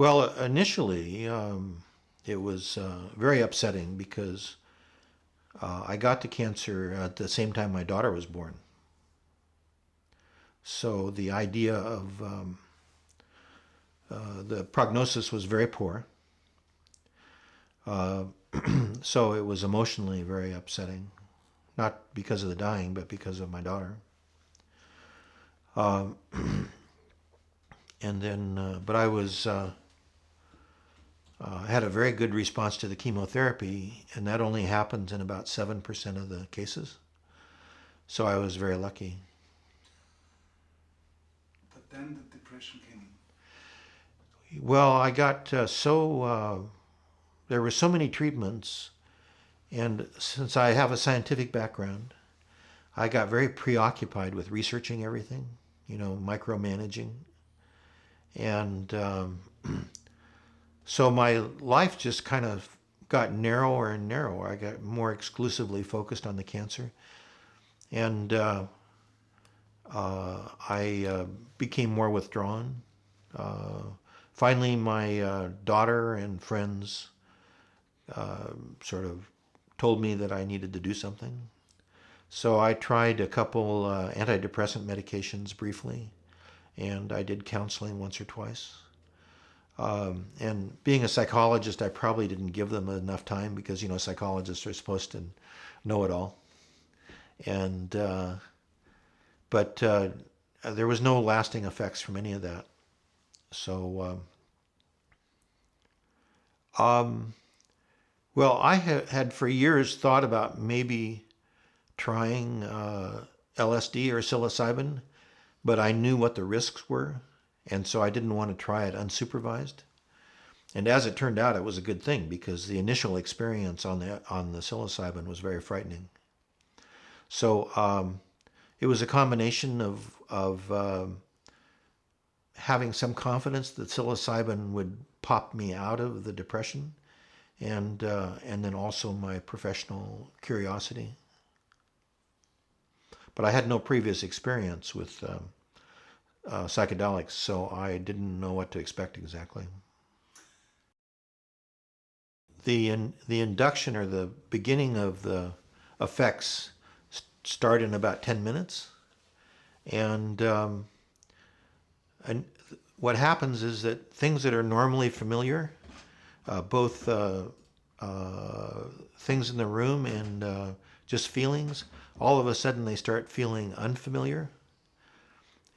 Well, initially, it was very upsetting because I got the cancer at the same time my daughter was born. So the idea of the prognosis was very poor. Uh, so it was emotionally very upsetting, not because of the dying, but because of my daughter. Um, and then, but I was had a very good response to the chemotherapy, and that only happens in about 7% of the cases. So I was very lucky. But then the depression came. Well, I got there were so many treatments, and since I have a scientific background, I got very preoccupied with researching everything, micromanaging. And so my life just kind of got narrower and narrower. I got more exclusively focused on the cancer. And I became more withdrawn. Uh, Finally, my daughter and friends sort of told me that I needed to do something. So I tried a couple antidepressant medications briefly, and I did counseling once or twice. And being a psychologist, I probably didn't give them enough time because psychologists are supposed to know it all. And but there was no lasting effects from any of that. So um, well, I had for years thought about maybe trying LSD or psilocybin, but I knew what the risks were, and so I didn't want to try it unsupervised. And as it turned out, it was a good thing because the initial experience on the psilocybin was very frightening. So it was a combination of having some confidence that psilocybin would pop me out of the depression, and then also my professional curiosity. But I had no previous experience with psychedelics, so I didn't know what to expect exactly. The induction or the beginning of the effects start in about 10 minutes, and and what happens is that things that are normally familiar, both things in the room and just feelings, all of a sudden they start feeling unfamiliar,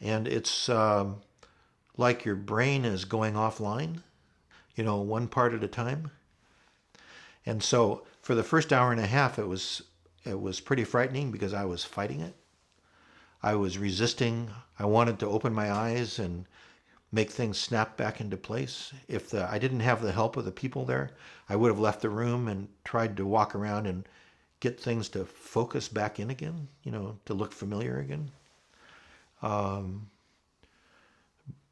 and it's like your brain is going offline, one part at a time. And so for the first hour and a half, it was pretty frightening because I was fighting it. I was resisting. I wanted to open my eyes and make things snap back into place. If I didn't have the help of the people there, I would have left the room and tried to walk around and get things to focus back in again, to look familiar again. Um,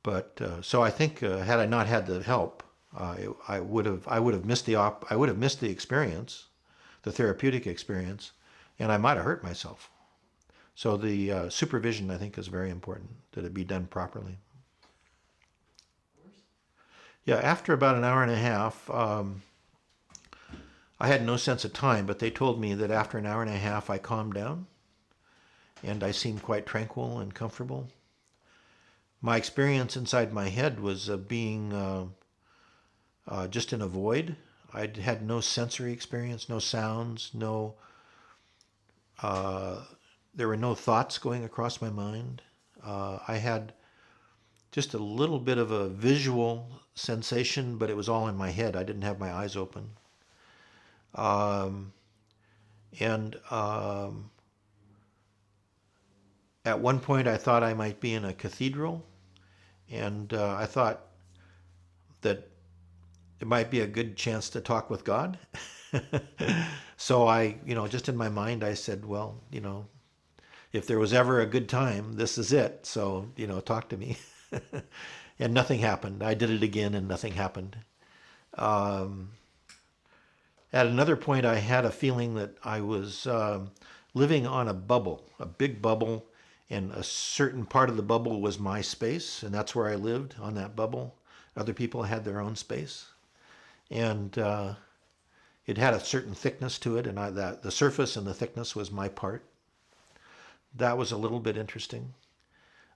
but so I think had I not had the help, I would have missed the experience, the therapeutic experience, and I might have hurt myself. So the supervision, I think, is very important, that it be done properly. Yeah, after about an hour and a half, I had no sense of time, but they told me that after an hour and a half, I calmed down and I seemed quite tranquil and comfortable. My experience inside my head was being just in a void. I had no sensory experience, no sounds, no. Uh, there were no thoughts going across my mind. I had just a little bit of a visual sensation, but it was all in my head. I didn't have my eyes open. Um, and At one point, I thought I might be in a cathedral, and I thought that it might be a good chance to talk with God. So I, just in my mind, I said, well, if there was ever a good time, this is it. So, talk to me. And nothing happened. I did it again and nothing happened. Um, at another point, I had a feeling that I was living on a bubble, a big bubble, and a certain part of the bubble was my space, and that's where I lived on that bubble. Other people had their own space. And it had a certain thickness to it, and that the surface and the thickness was my part. That was a little bit interesting.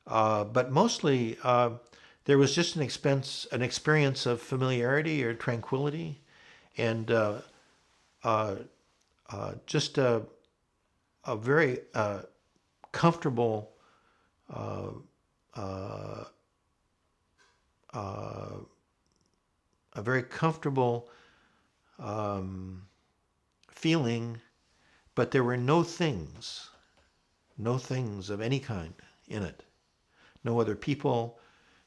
But mostly, there was just an experience of familiarity or tranquility, and uh, just a very comfortable, uh, uh, uh, a very comfortable feeling, but there were no things of any kind in it. No other people,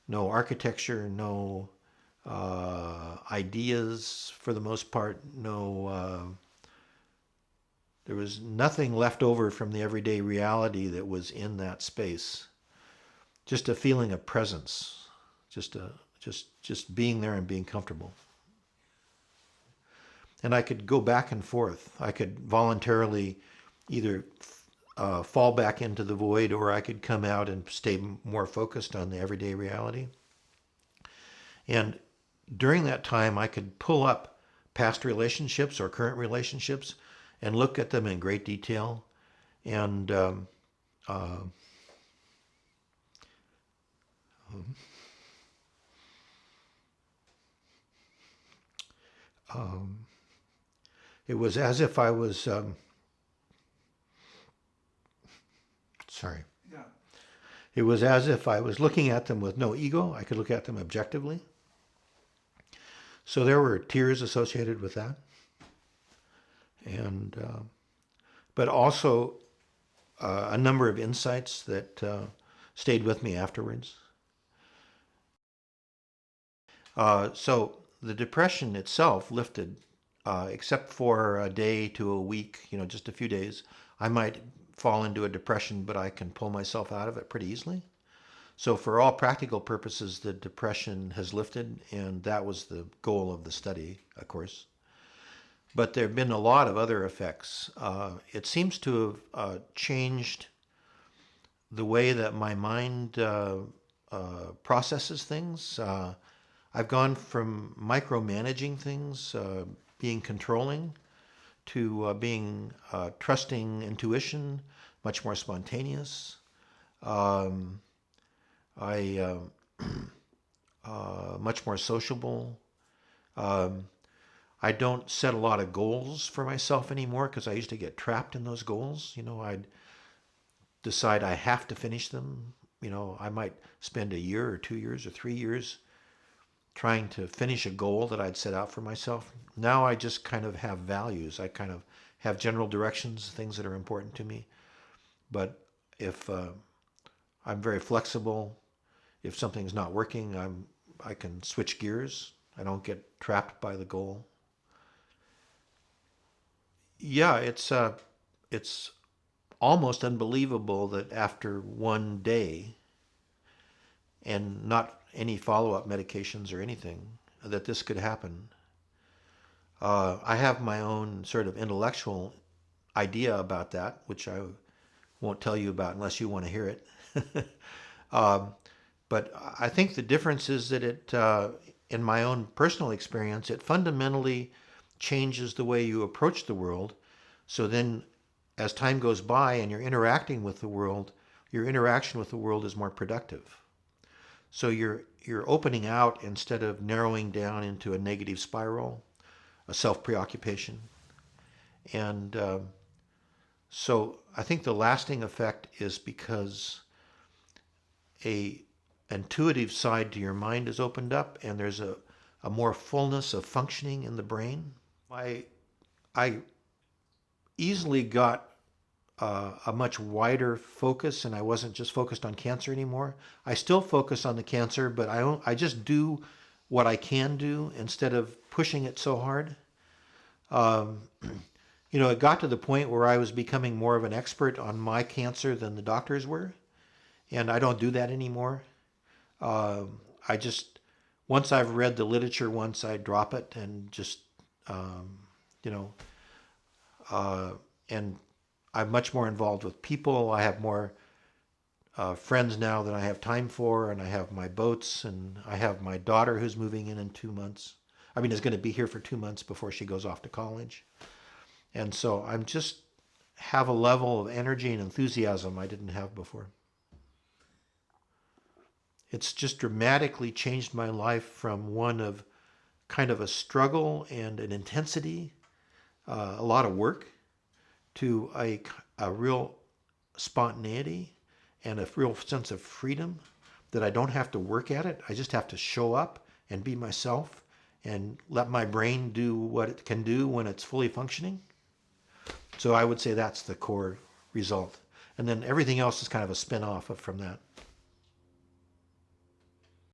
no architecture, no ideas for the most part, there was nothing left over from the everyday reality that was in that space. Just a feeling of presence, just a just being there and being comfortable. And I could go back and forth. I could voluntarily either fall back into the void, or I could come out and stay more focused on the everyday reality. And during that time, I could pull up past relationships or current relationships and look at them in great detail. And uh, um, it was as if I was, sorry, Yeah. it was as if I was looking at them with no ego. I could look at them objectively. So there were tears associated with that. And but also a number of insights that stayed with me afterwards. So the depression itself lifted, except for a day to a week, just a few days. I might fall into a depression, but I can pull myself out of it pretty easily. So for all practical purposes, the depression has lifted, and that was the goal of the study, of course. But there have been a lot of other effects. It seems to have changed the way that my mind processes things. I've gone from micromanaging things, being controlling, to being trusting intuition, much more spontaneous. Um, I much more sociable. Um, I don't set a lot of goals for myself anymore because I used to get trapped in those goals. I'd decide I have to finish them. I might spend a year or 2 years or 3 years trying to finish a goal that I'd set out for myself. Now I just kind of have values. I kind of have general directions, things that are important to me. But if I'm very flexible, if something's not working, I can switch gears. I don't get trapped by the goal. Yeah, it's almost unbelievable that after one day and not any follow-up medications or anything, that this could happen. I have my own sort of intellectual idea about that, which I won't tell you about unless you want to hear it. um, but I think the difference is that in my own personal experience, it fundamentally changes the way you approach the world. So then, as time goes by and you're interacting with the world, your interaction with the world is more productive. So you're opening out instead of narrowing down into a negative spiral, a self-preoccupation. And so I think the lasting effect is because a intuitive side to your mind is opened up, and there's a more fullness of functioning in the brain. I easily got a much wider focus, and I wasn't just focused on cancer anymore. I still focus on the cancer, but I just do what I can do instead of pushing it so hard. Um, it got to the point where I was becoming more of an expert on my cancer than the doctors were, and I don't do that anymore. I just, once I've read the literature once, I drop it and just, um, you know, and I'm much more involved with people. I have more friends now that I have time for, and I have my boats, and I have my daughter who's moving in 2 months. I mean, is going to be here for 2 months before she goes off to college. And so I'm just have a level of energy and enthusiasm I didn't have before. It's just dramatically changed my life from one of kind of a struggle and an intensity, a lot of work, to a real spontaneity and a real sense of freedom that I don't have to work at it. I just have to show up and be myself and let my brain do what it can do when it's fully functioning. So I would say that's the core result. And then everything else is kind of a spin off from that.